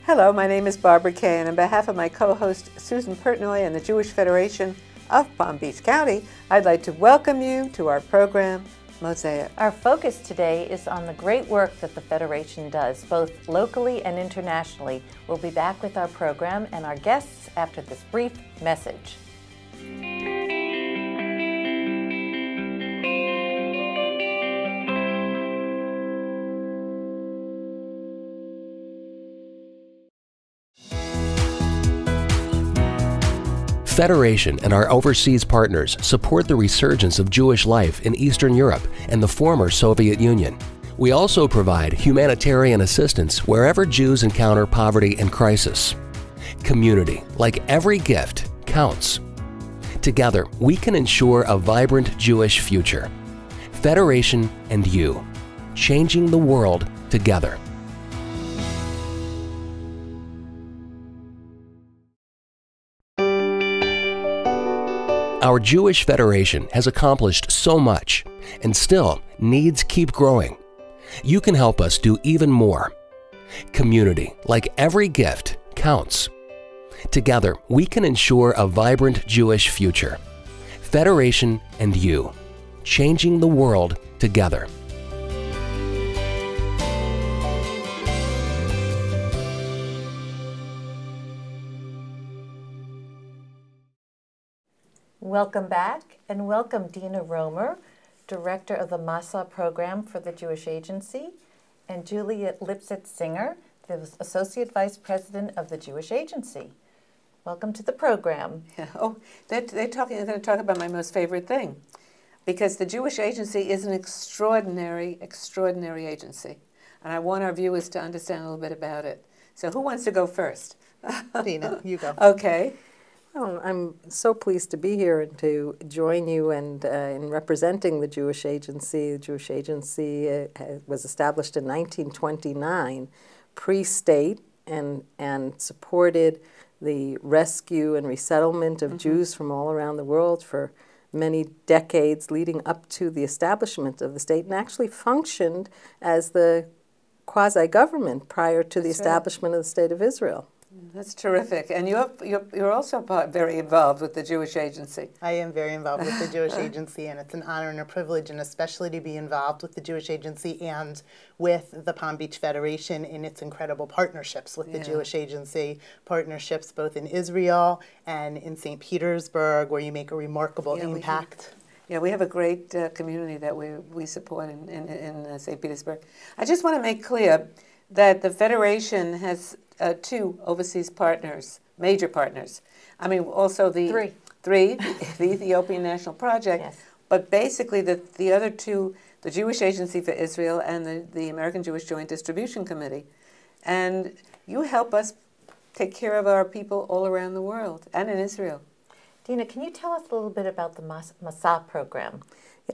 Hello, my name is Barbara Kay, and on behalf of my co-host Susan Pertnoy and the Jewish Federation of Palm Beach County, I'd like to welcome you to our program, Mosaic. Our focus today is on the great work that the Federation does, both locally and internationally. We'll be back with our program and our guests after this brief message. Federation and our overseas partners support the resurgence of Jewish life in Eastern Europe and the former Soviet Union. We also provide humanitarian assistance wherever Jews encounter poverty and crisis. Community, like every gift, counts. Together, we can ensure a vibrant Jewish future. Federation and you, changing the world together. Our Jewish Federation has accomplished so much, and still, needs keep growing. You can help us do even more. Community, like every gift, counts. Together, we can ensure a vibrant Jewish future. Federation and you, changing the world together. Welcome back, and welcome Dina Romer, Director of the MOSAIC program for the Jewish Agency, and Juliet Lipsitz-Singer, the Associate Vice President of the Jewish Agency. Welcome to the program. Yeah. Oh, they're going to talk about my most favorite thing, because the Jewish Agency is an extraordinary, extraordinary agency, and I want our viewers to understand a little bit about it. So who wants to go first? Dina, you go. Okay. Well, I'm so pleased to be here and to join you and in representing the Jewish Agency. The Jewish Agency was established in 1929, pre-state, and supported the rescue and resettlement of Jews from all around the world for many decades leading up to the establishment of the state, and actually functioned as the quasi-government prior to the establishment of the State of Israel. That's terrific. And you're also very involved with the Jewish Agency. I am very involved with the Jewish Agency, and it's an honor and a privilege, and especially to be involved with the Jewish Agency and with the Palm Beach Federation in its incredible partnerships with the Jewish Agency, partnerships both in Israel and in St. Petersburg, where you make a remarkable impact. We have a great community that we support in St. Petersburg. I just want to make clear that the Federation has two overseas partners, major partners. I mean, also the the Ethiopian National Project, but basically the other two, the Jewish Agency for Israel and the American Jewish Joint Distribution Committee. And you help us take care of our people all around the world and in Israel. Dina, can you tell us a little bit about the MOSAIC program?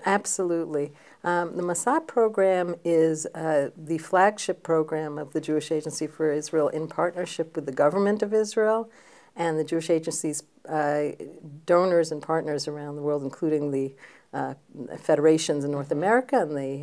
Absolutely. The MOSAIC program is the flagship program of the Jewish Agency for Israel in partnership with the government of Israel and the Jewish Agency's donors and partners around the world, including the federations in North America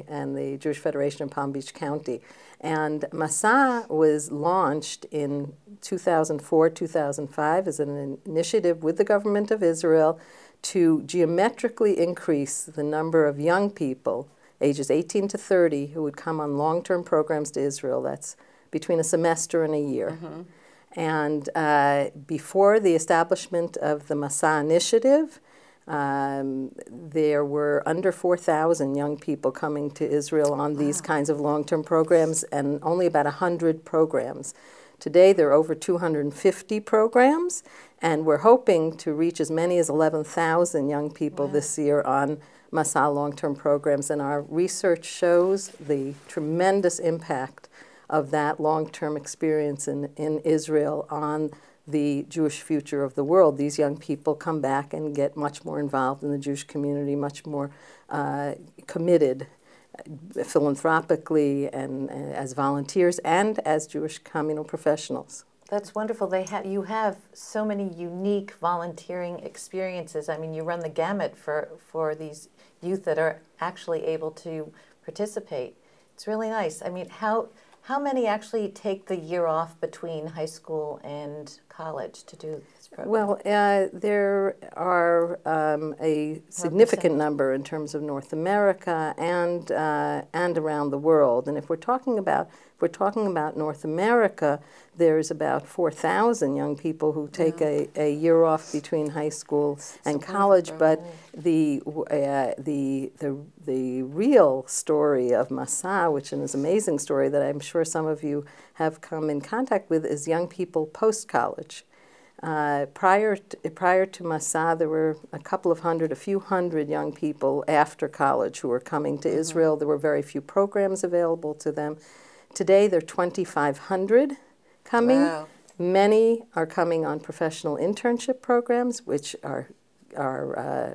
and the Jewish Federation in Palm Beach County. And MOSAIC was launched in 2004-2005 as an initiative with the government of Israel to geometrically increase the number of young people, ages 18 to 30, who would come on long-term programs to Israel. That's between a semester and a year. And before the establishment of the MOSAIC initiative, there were under 4,000 young people coming to Israel on these kinds of long-term programs, and only about 100 programs. Today, there are over 250 programs, and we're hoping to reach as many as 11,000 young people this year on MOSAIC long-term programs. And our research shows the tremendous impact of that long-term experience in Israel on the Jewish future of the world. These young people come back and get much more involved in the Jewish community, much more committed philanthropically and as volunteers and as Jewish communal professionals. That's wonderful. You have so many unique volunteering experiences. I mean, you run the gamut for these youth that are actually able to participate. It's really nice. I mean, how How many actually take the year off between high school and college to do this program? Well, there are a significant number in terms of North America and around the world. And if we're talking about North America, there's about 4,000 young people who take a year off between high school and college. But the real story of MOSAIC, which is an amazing story that I'm sure some of you have come in contact with, is young people post-college. Prior to MOSAIC, there were a few hundred young people after college who were coming to Israel. There were very few programs available to them. Today, there are 2,500 coming. Wow. Many are coming on professional internship programs, which are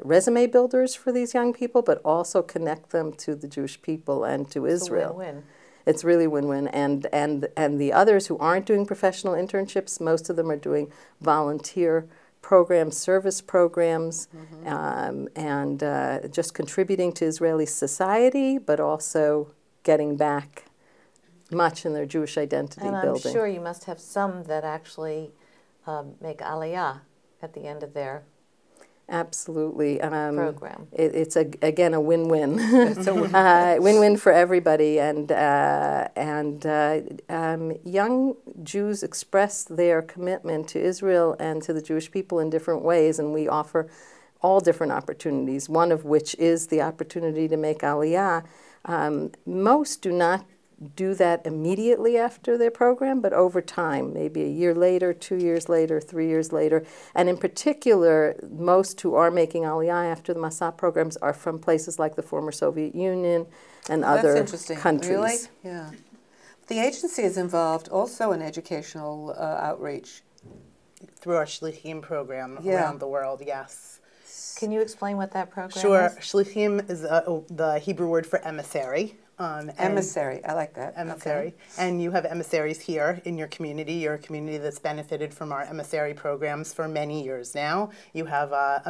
resume builders for these young people, but also connect them to the Jewish people and to Israel. It's a win-win. It's really win-win. And the others who aren't doing professional internships, most of them are doing volunteer programs, service programs, and just contributing to Israeli society, but also getting back much in their Jewish identity building. And I'm sure you must have some that actually make aliyah at the end of their absolutely program. It's again a win-win. Win-win for everybody, and young Jews express their commitment to Israel and to the Jewish people in different ways, and we offer all different opportunities, one of which is the opportunity to make aliyah. Most do not do that immediately after their program, but over time, maybe a year later, 2 years later, 3 years later. And in particular, most who are making aliyah after the MOSAIC programs are from places like the former Soviet Union and other countries. Really? Yeah. The agency is involved also in educational outreach. Through our Shlichim program around the world, yes. Can you explain what that program Sure. is? Shlichim is the Hebrew word for emissary. Emissary, I like that. Emissary. Okay. And you have emissaries here in your community. You're a community that's benefited from our emissary programs for many years now. You have a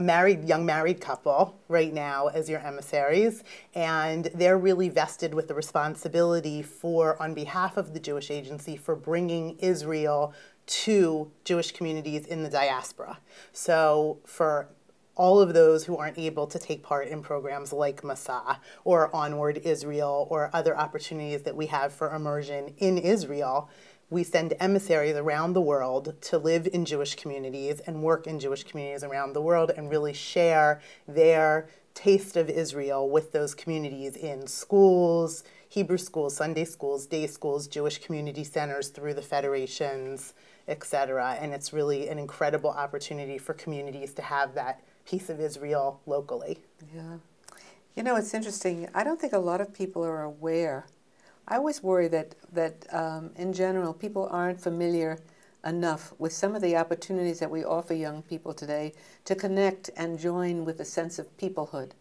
young married couple right now as your emissaries, and they're really vested with the responsibility for, on behalf of the Jewish Agency, for bringing Israel to Jewish communities in the diaspora. So for all of those who aren't able to take part in programs like MOSAIC or Onward Israel or other opportunities that we have for immersion in Israel, we send emissaries around the world to live in Jewish communities and work in Jewish communities around the world and really share their taste of Israel with those communities in schools, Hebrew schools, Sunday schools, day schools, Jewish community centers through the federations, etc. And it's really an incredible opportunity for communities to have that piece of Israel locally. Yeah. You know, it's interesting. I don't think a lot of people are aware. I always worry that in general, people aren't familiar enough with some of the opportunities that we offer young people today to connect and join with a sense of peoplehood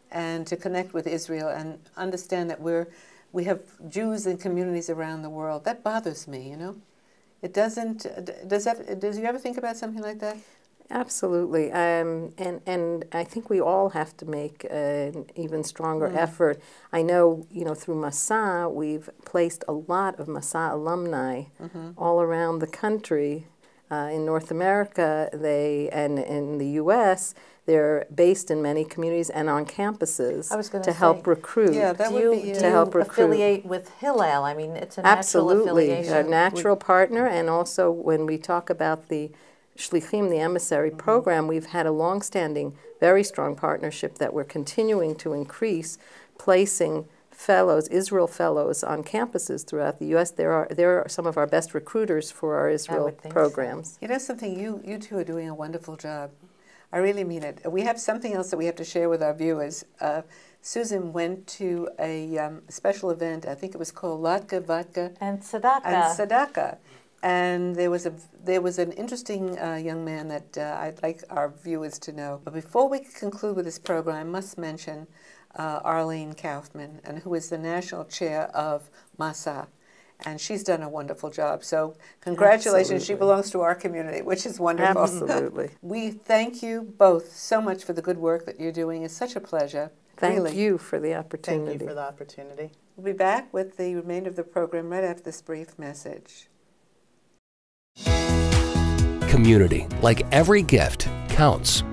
and to connect with Israel and understand that we have Jews in communities around the world. That bothers me, you know. It doesn't, does you ever think about something like that? Absolutely, and I think we all have to make an even stronger effort. I know, through MOSAIC, we've placed a lot of MOSAIC alumni all around the country. In North America, and in the U.S., they're based in many communities and on campuses to help recruit. Yeah, that would be to help recruit. Affiliate with Hillel? I mean, it's a natural affiliation. Absolutely, a natural partner, and also when we talk about the Shlichim, the emissary program, we've had a long-standing, very strong partnership that we're continuing to increase, placing fellows, Israel fellows, on campuses throughout the U.S. There are some of our best recruiters for our Israel programs. So. You know something, you two are doing a wonderful job. I really mean it. We have something else that we have to share with our viewers. Susan went to a special event, I think it was called Latke, Vodka, and Tzedakah. And there was an interesting young man that I'd like our viewers to know. But before we conclude with this program, I must mention Arlene Kaufman, and who is the national chair of MOSAIC. And she's done a wonderful job. So congratulations. Absolutely. She belongs to our community, which is wonderful. Absolutely. We thank you both so much for the good work that you're doing. It's such a pleasure. Thank really. you for the opportunity. Thank you for the opportunity. We'll be back with the remainder of the program right after this brief message. Community, like every gift, counts.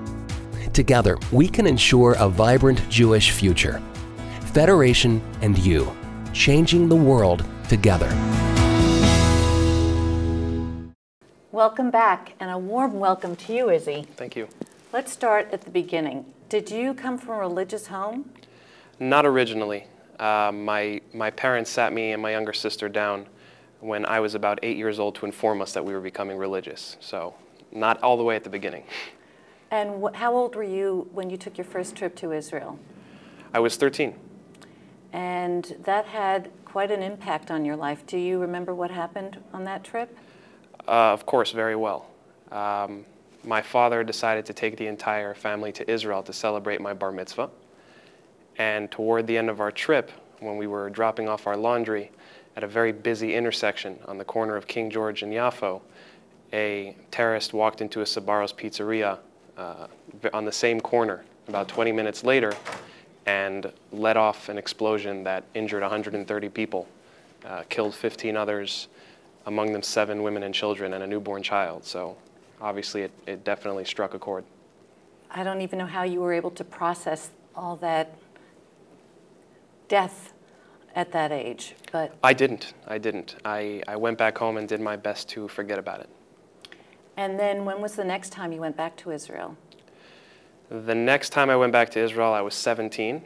Together, we can ensure a vibrant Jewish future. Federation and you, changing the world together. Welcome back, and a warm welcome to you, Izzy. Thank you. Let's start at the beginning. Did you come from a religious home? Not originally. My parents sat me and my younger sister down when I was about 8 years old to inform us that we were becoming religious. So not all the way at the beginning. And how old were you when you took your first trip to Israel? I was 13. And that had quite an impact on your life. Do you remember what happened on that trip? Of course, very well. My father decided to take the entire family to Israel to celebrate my bar mitzvah. And toward the end of our trip, when we were dropping off our laundry at a very busy intersection on the corner of King George and Yafo, a terrorist walked into a Sabaros pizzeria on the same corner about 20 minutes later and let off an explosion that injured 130 people, killed 15 others, among them 7 women and children and a newborn child. So obviously it definitely struck a chord. I don't even know how you were able to process all that death at that age, but... I didn't. I went back home and did my best to forget about it. And then when was the next time you went back to Israel? The next time I went back to Israel, I was 17.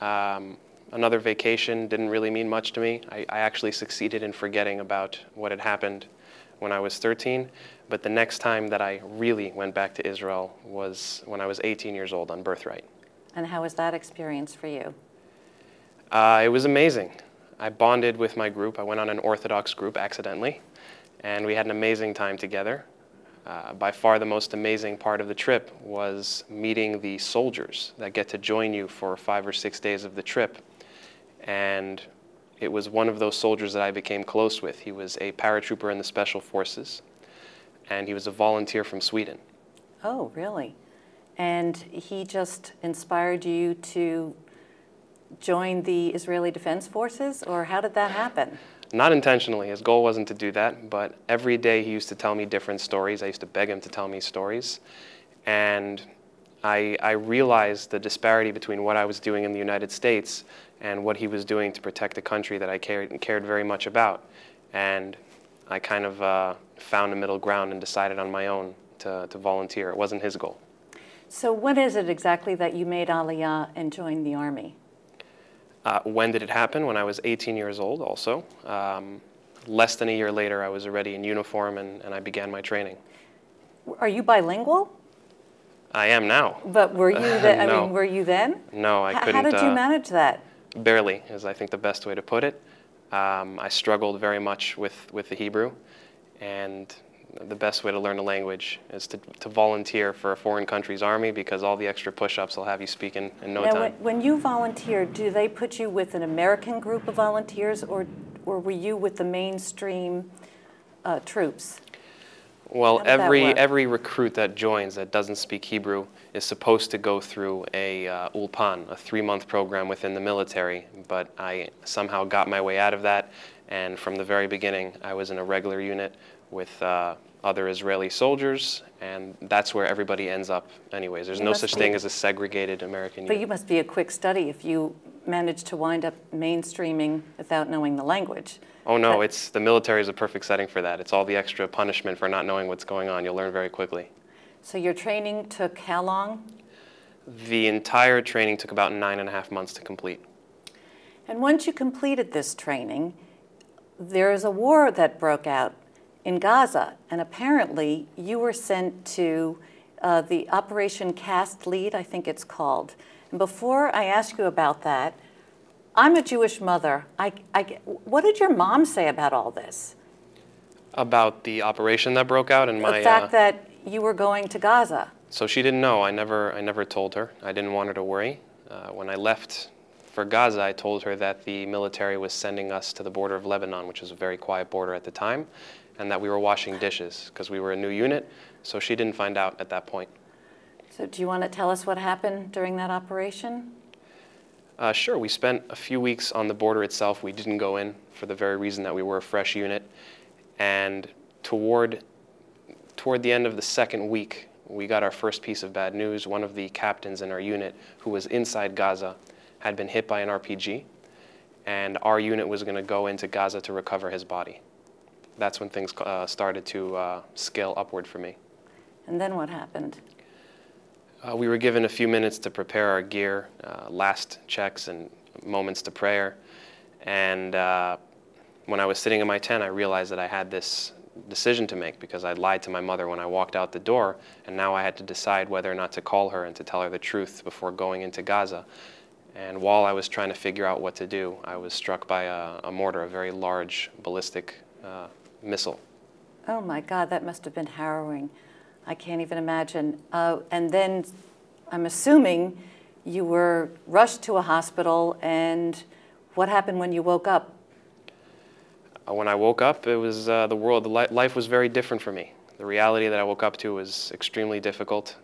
Another vacation didn't really mean much to me. I actually succeeded in forgetting about what had happened when I was 13. But the next time that I really went back to Israel was when I was 18 years old on birthright. And how was that experience for you? It was amazing. I bonded with my group. I went on an Orthodox group accidentally, and we had an amazing time together. By far the most amazing part of the trip was meeting the soldiers that get to join you for 5 or 6 days of the trip. And it was one of those soldiers that I became close with. He was a paratrooper in the Special Forces, and he was a volunteer from Sweden. Oh, really? And he just inspired you to join the Israeli Defense Forces, or how did that happen? Not intentionally. His goal wasn't to do that, but every day he used to tell me different stories. I used to beg him to tell me stories. And I realized the disparity between what I was doing in the United States and what he was doing to protect the country that I cared very much about. And I kind of found a middle ground and decided on my own to volunteer. It wasn't his goal. So when is it exactly that you made Aliyah and joined the Army? When did it happen? When I was 18 years old also. Less than a year later, I was already in uniform and I began my training. Are you bilingual? I am now. But were you then? No. I mean, were you then? No, I couldn't. How did you manage that? Barely, is I think the best way to put it. I struggled very much with the Hebrew, and the best way to learn a language is to volunteer for a foreign country's army, because all the extra push-ups will have you speak in no time. When you volunteer, do they put you with an American group of volunteers, or were you with the mainstream troops? Well, every recruit that joins that doesn't speak Hebrew is supposed to go through a ulpan, a 3-month program within the military, but I somehow got my way out of that, and from the very beginning I was in a regular unit with other Israeli soldiers, and that's where everybody ends up anyways. There's no such thing as a segregated American unit. But you must be a quick study if you manage to wind up mainstreaming without knowing the language. Oh no, the military is a perfect setting for that. It's all the extra punishment for not knowing what's going on. You'll learn very quickly. So your training took how long? The entire training took about 9.5 months to complete. And once you completed this training, there is a war that broke out in Gaza, and apparently you were sent to the Operation Cast Lead, I think it's called. And before I ask you about that, I'm a Jewish mother. What did your mom say about all this? About the operation that broke out and my... The fact that you were going to Gaza. So she didn't know. I never told her. I didn't want her to worry. When I left for Gaza, I told her that the military was sending us to the border of Lebanon, which was a very quiet border at the time, and that we were washing dishes because we were a new unit, so she didn't find out at that point. So do you want to tell us what happened during that operation? Sure, we spent a few weeks on the border itself. We didn't go in for the very reason that we were a fresh unit. And toward the end of the second week, we got our first piece of bad news. One of the captains in our unit, who was inside Gaza, had been hit by an RPG, and our unit was going to go into Gaza to recover his body. That's when things started to scale upward for me. And then what happened? We were given a few minutes to prepare our gear, last checks and moments to prayer. And when I was sitting in my tent, I realized that I had this decision to make, because I'd lied to my mother when I walked out the door, and now I had to decide whether or not to call her and to tell her the truth before going into Gaza. And while I was trying to figure out what to do, I was struck by a mortar, a very large ballistic missile. Oh my God, that must have been harrowing. I can't even imagine. And then I'm assuming you were rushed to a hospital, and what happened when you woke up? When I woke up, it was life was very different for me. The reality that I woke up to was extremely difficult.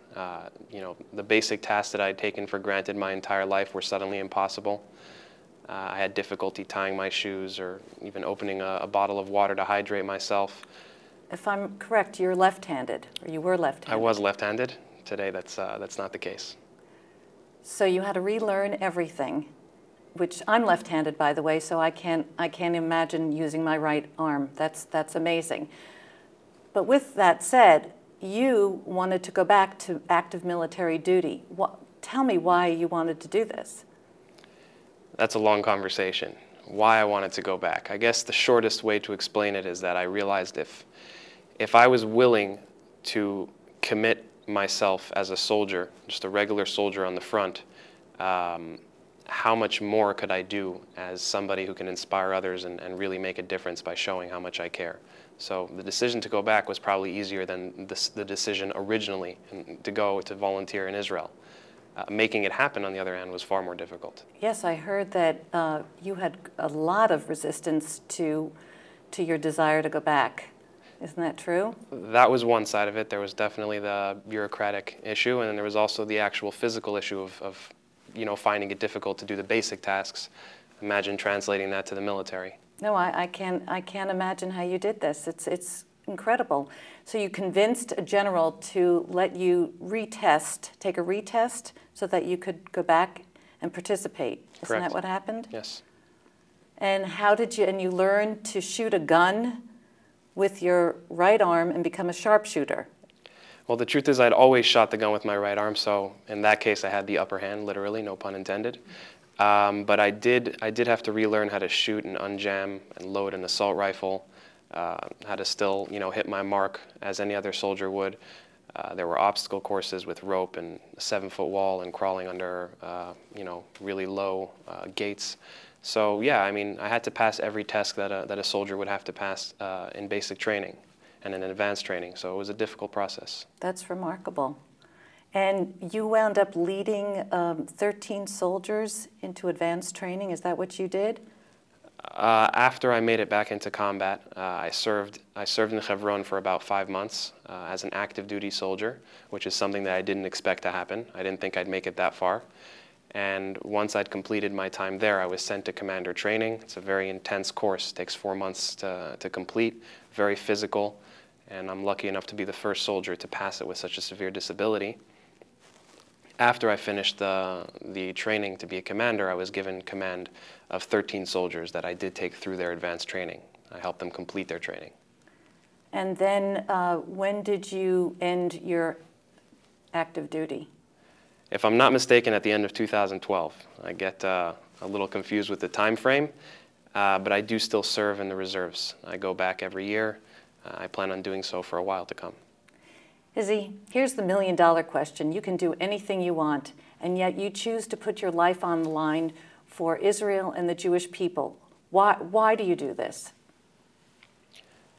You know, the basic tasks that I had taken for granted my entire life were suddenly impossible. I had difficulty tying my shoes or even opening a bottle of water to hydrate myself. If I'm correct, you're left-handed, or you were left-handed. I was left-handed. Today, that's not the case. So you had to relearn everything, which I'm left-handed, by the way, so I can't imagine using my right arm. That's amazing. But with that said, you wanted to go back to active military duty. Tell me why you wanted to do this. That's a long conversation. Why I wanted to go back. I guess the shortest way to explain it is that I realized if I was willing to commit myself as a soldier, just a regular soldier on the front, how much more could I do as somebody who can inspire others and really make a difference by showing how much I care. So the decision to go back was probably easier than the decision originally to go to volunteer in Israel. Making it happen, on the other hand, was far more difficult. Yes, I heard that you had a lot of resistance to your desire to go back. Isn't that true? That was one side of it. There was definitely the bureaucratic issue, and then there was also the actual physical issue of you know, finding it difficult to do the basic tasks. Imagine translating that to the military. No, I can't imagine how you did this. It's incredible. So you convinced a general to let you take a retest, so that you could go back and participate. Isn't Correct. that what happened? Yes. And you learned to shoot a gun with your right arm and become a sharpshooter. Well, the truth is I'd always shot the gun with my right arm, so in that case I had the upper hand, literally, no pun intended. But I did have to relearn how to shoot and unjam and load an assault rifle, how to still, you know, hit my mark as any other soldier would. There were obstacle courses with rope and a 7-foot wall and crawling under, you know, really low gates. So yeah, I mean, I had to pass every test that a soldier would have to pass in basic training and in advanced training. So it was a difficult process. That's remarkable. And you wound up leading 13 soldiers into advanced training. Is that what you did? After I made it back into combat, I served in Hebron for about 5 months as an active duty soldier, which is something that I didn't expect to happen. I didn't think I'd make it that far. And once I'd completed my time there, I was sent to commander training. It's a very intense course. It takes 4 months to complete, very physical. And I'm lucky enough to be the first soldier to pass it with such a severe disability. After I finished the training to be a commander, I was given command of 13 soldiers that I did take through their advanced training. I helped them complete their training. And then when did you end your active duty? If I'm not mistaken, at the end of 2012. I get a little confused with the time frame, but I do still serve in the reserves. I go back every year. I plan on doing so for a while to come. Izzy, here's the million-dollar question. You can do anything you want, and yet you choose to put your life on the line for Israel and the Jewish people. Why do you do this?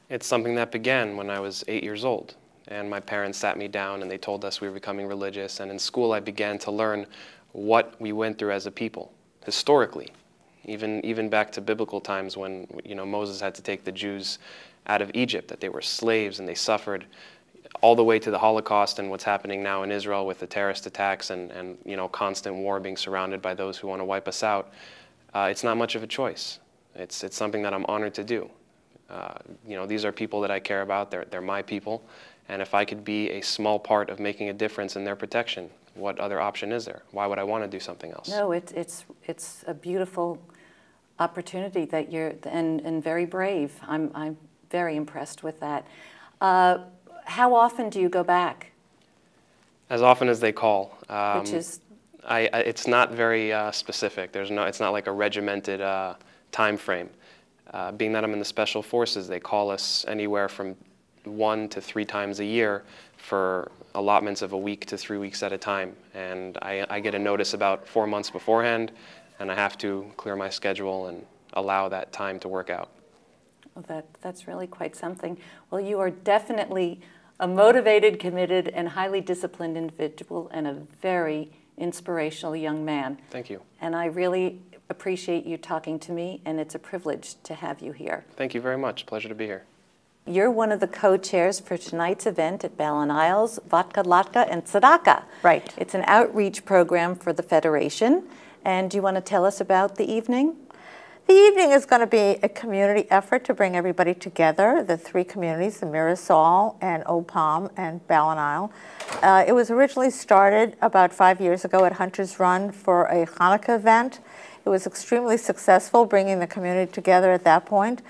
It's something that began when I was 8 years old. And my parents sat me down and they told us we were becoming religious. And in school I began to learn what we went through as a people, historically. Even back to biblical times when, you know, Moses had to take the Jews out of Egypt, that they were slaves and they suffered all the way to the Holocaust and what's happening now in Israel with the terrorist attacks and you know, constant war, being surrounded by those who want to wipe us out, it's not much of a choice. It's something that I'm honored to do. You know, these are people that I care about. They're my people. And if I could be a small part of making a difference in their protection, what other option is there? Why would I want to do something else? No, it's a beautiful opportunity that you're, and very brave. I'm very impressed with that. How often do you go back? As often as they call. Which is? It's not very specific. It's not like a regimented time frame. Being that I'm in the Special Forces, they call us anywhere from 1 to 3 times a year for allotments of a week to 3 weeks at a time. And I get a notice about 4 months beforehand, and I have to clear my schedule and allow that time to work out. Well, that's really quite something. Well, you are definitely a motivated, committed, and highly disciplined individual and a very inspirational young man. Thank you. And I really appreciate you talking to me, and it's a privilege to have you here. Thank you very much. Pleasure to be here. You're one of the co-chairs for tonight's event at Ballon Isles, Vodka, Latka, and Tzedakah. Right. It's an outreach program for the Federation. And do you want to tell us about the evening? The evening is going to be a community effort to bring everybody together, the 3 communities, the Mirasol and Old Palm and Ballon Isle. It was originally started about 5 years ago at Hunter's Run for a Hanukkah event. It was extremely successful, bringing the community together at that point.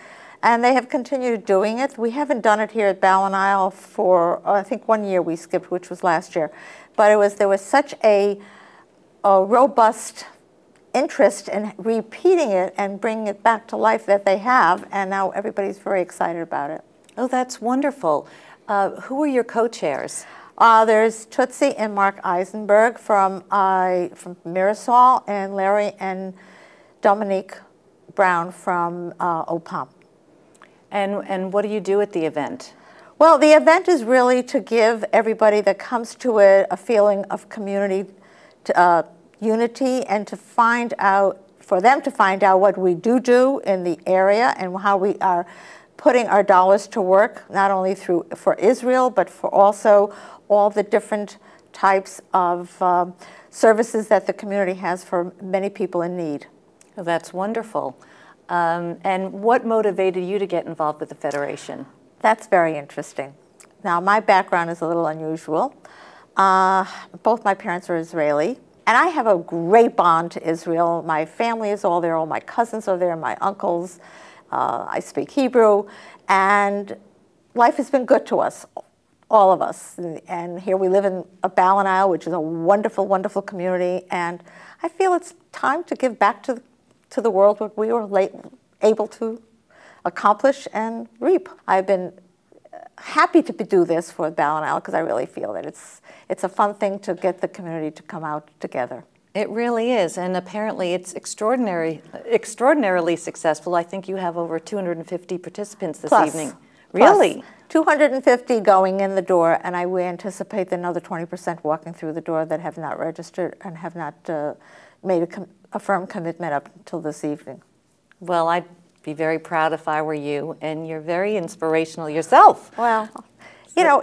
And they have continued doing it. We haven't done it here at Ballon Isle for, I think 1 year we skipped, which was last year. But there was such a robust interest in repeating it and bringing it back to life that they have, and now everybody's very excited about it. Oh, that's wonderful. Who are your co-chairs? There's Tootsie and Mark Eisenberg from Mirasol, and Larry and Dominique Brown from Old Palm. And what do you do at the event? Well, the event is really to give everybody that comes to it a feeling of community unity, and to find out, for them to find out what we do in the area and how we are putting our dollars to work, not only for Israel, but for also all the different types of services that the community has for many people in need. Oh, that's wonderful. And what motivated you to get involved with the Federation? That's very interesting. Now, my background is a little unusual. Both my parents are Israeli. And I have a great bond to Israel. My family is all there. All my cousins are there, my uncles. I speak Hebrew. And life has been good to us, all of us. And here we live in Ballon Isle, which is a wonderful, wonderful community. And I feel it's time to give back to the world what we were able to accomplish and reap. I've been happy to do this for Ballon Isle because I really feel that it's a fun thing to get the community to come out together. It really is, and apparently it's extraordinarily successful. I think you have over 250 participants this evening. Really? 250 going in the door, and we anticipate another 20% walking through the door that have not registered and have not made a firm commitment up until this evening. Well, I'd be very proud if I were you, and you're very inspirational yourself. Well, you know,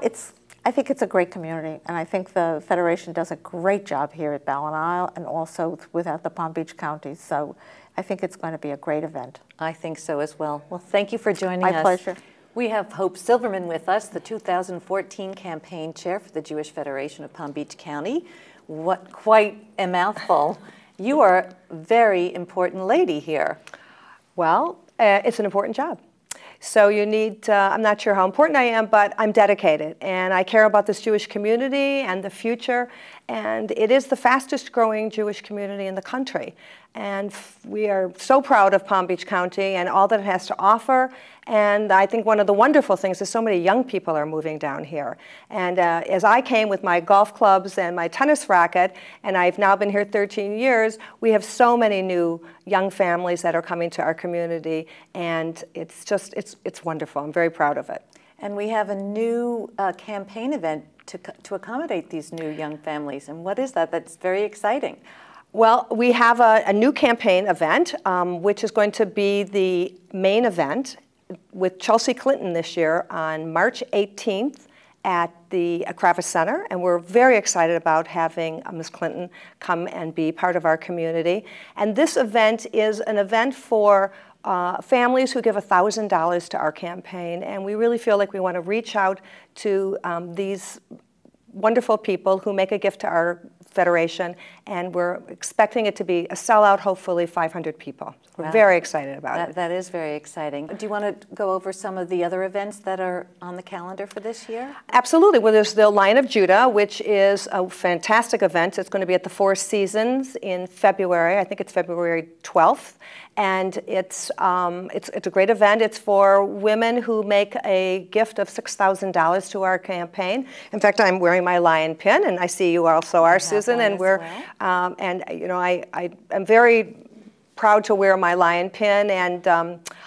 I think it's a great community, and I think the Federation does a great job here at Ballon Isle and also without the Palm Beach County. So I think it's going to be a great event. I think so as well. Well, thank you for joining us. My pleasure. We have Hope Silverman with us, the 2014 campaign chair for the Jewish Federation of Palm Beach County. What quite a mouthful. You are a very important lady here. Well, it's an important job. So you need, I'm not sure how important I am, but I'm dedicated. And I care about this Jewish community and the future. And it is the fastest growing Jewish community in the country. And we are so proud of Palm Beach County and all that it has to offer. And I think one of the wonderful things is so many young people are moving down here. And as I came with my golf clubs and my tennis racket, and I've now been here 13 years, we have so many new young families that are coming to our community. And it's just, it's wonderful. I'm very proud of it. And we have a new campaign event to accommodate these new young families. And what is that? That's very exciting. Well, we have a new campaign event, which is going to be the main event with Chelsea Clinton this year on March 18th at the Kravis Center, and we're very excited about having Ms. Clinton come and be part of our community. And this event is an event for families who give $1,000 to our campaign, and we really feel like we want to reach out to these wonderful people who make a gift to our federation, and we're expecting it to be a sellout, hopefully 500 people. We're very excited about it. That is very exciting. Do you want to go over some of the other events that are on the calendar for this year? Absolutely. Well, there's the Lion of Judah, which is a fantastic event. It's going to be at the Four Seasons in February. I think it's February 12th. And it's a great event. It's for women who make a gift of $6,000 to our campaign. In fact, I'm wearing my lion pin, and I see you also are, Susan. And we're, and you know, I am very proud to wear my lion pin. And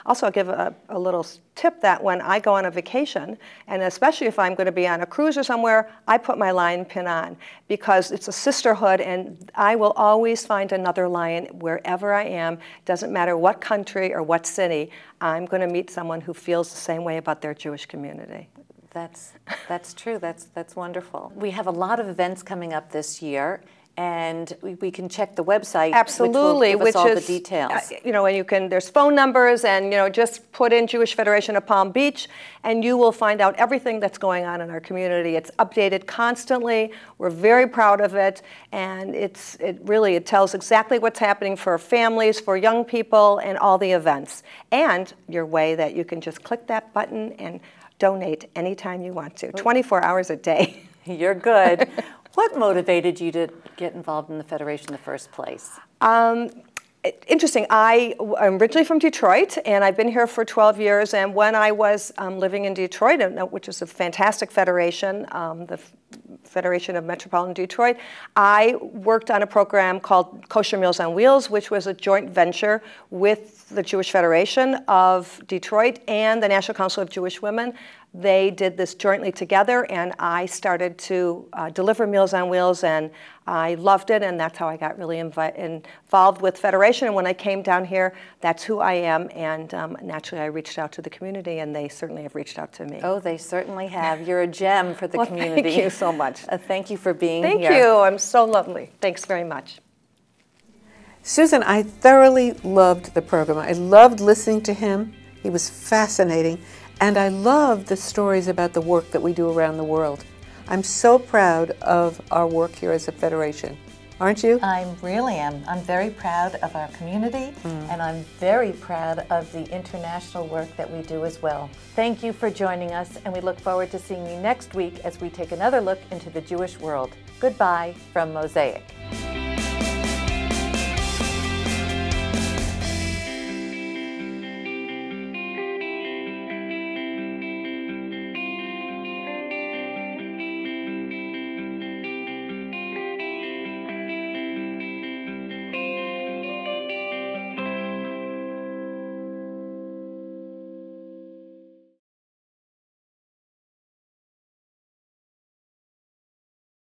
also, I'll give a little tip that when I go on a vacation, and especially if I'm going to be on a cruise or somewhere, I put my lion pin on because it's a sisterhood, and I will always find another lion wherever I am. Doesn't matter what country or what city, I'm going to meet someone who feels the same way about their Jewish community. That's true. That's wonderful. We have a lot of events coming up this year, and we can check the website. Absolutely, which will give us all the details. You know, and you can. There's phone numbers, and you know, just put in Jewish Federation of Palm Beach, and you will find out everything that's going on in our community. It's updated constantly. We're very proud of it, and it really tells exactly what's happening for families, for young people, and all the events. And your way that you can just click that button and donate anytime you want to, 24 hours a day. You're good. What motivated you to get involved in the Federation in the first place? Interesting. I'm originally from Detroit, and I've been here for 12 years. And when I was living in Detroit, which is a fantastic federation, the Federation of Metropolitan Detroit, I worked on a program called Kosher Meals on Wheels, which was a joint venture with the Jewish Federation of Detroit and the National Council of Jewish Women. They did this jointly together, and I started to deliver Meals on Wheels, and I loved it, and that's how I got really involved with Federation. And when I came down here, that's who I am, and naturally I reached out to the community, and they certainly have reached out to me. Oh, they certainly have. You're a gem for the community. Thank you so much. Thank you for being here. Thank you. I'm so lovely. Thanks very much. Susan, I thoroughly loved the program. I loved listening to him. He was fascinating. And I love the stories about the work that we do around the world. I'm so proud of our work here as a federation. Aren't you? I really am. I'm very proud of our community, and I'm very proud of the international work that we do as well. Thank you for joining us, and we look forward to seeing you next week as we take another look into the Jewish world. Goodbye from Mosaic.